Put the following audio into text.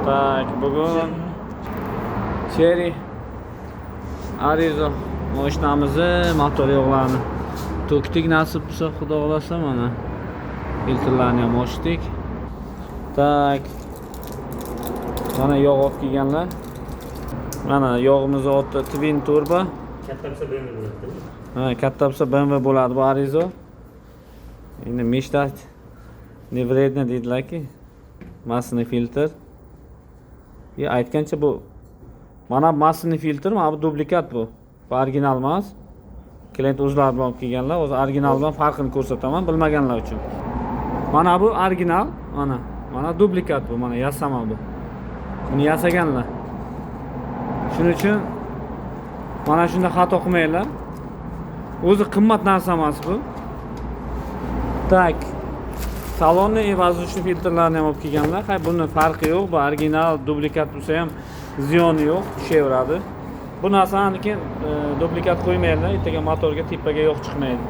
Tak, bugun Cherry Arizo mashinamizni motor yog'larini to'kdik, nasib bo'lsa xudo xolasa mana filtrlarni ham ochdik. Tak. Mana yog' olib kelganlar. Mana yog'imiz oti Twin Turbo. Katta bo'lsa BMW bo'ladi. Ha, katta bo'lsa BMW bo'ladi bu Arizo. Endi meshtach ne vredno deydilar-ki. Masni filtr. Aytgancha bu mana masni filtr, mana bu dublikat bu. Bu original emas. Klient o'zlari bilan olib kelganlar. O'zi originaldan farqini ko'rsataman bilmaganlar uchun. Mana bu original, mana dublikat bu, mana yasama bu. Buni yasaganlar. Shuning uchun mana shunda xato qilmanglar. O'zi qimmat narsa emas bu. Tak. Salonni воздушный filtrlarni ham olib kelganlar. Hay, buni farqi yo'q. Bu original, dublikat bo'lsa ham ziyoni yo'q, tushaveradi. Bu narsaniki dublikat qo'ymanglar, ertaga motorga tipaga yo'q chiqmaydi.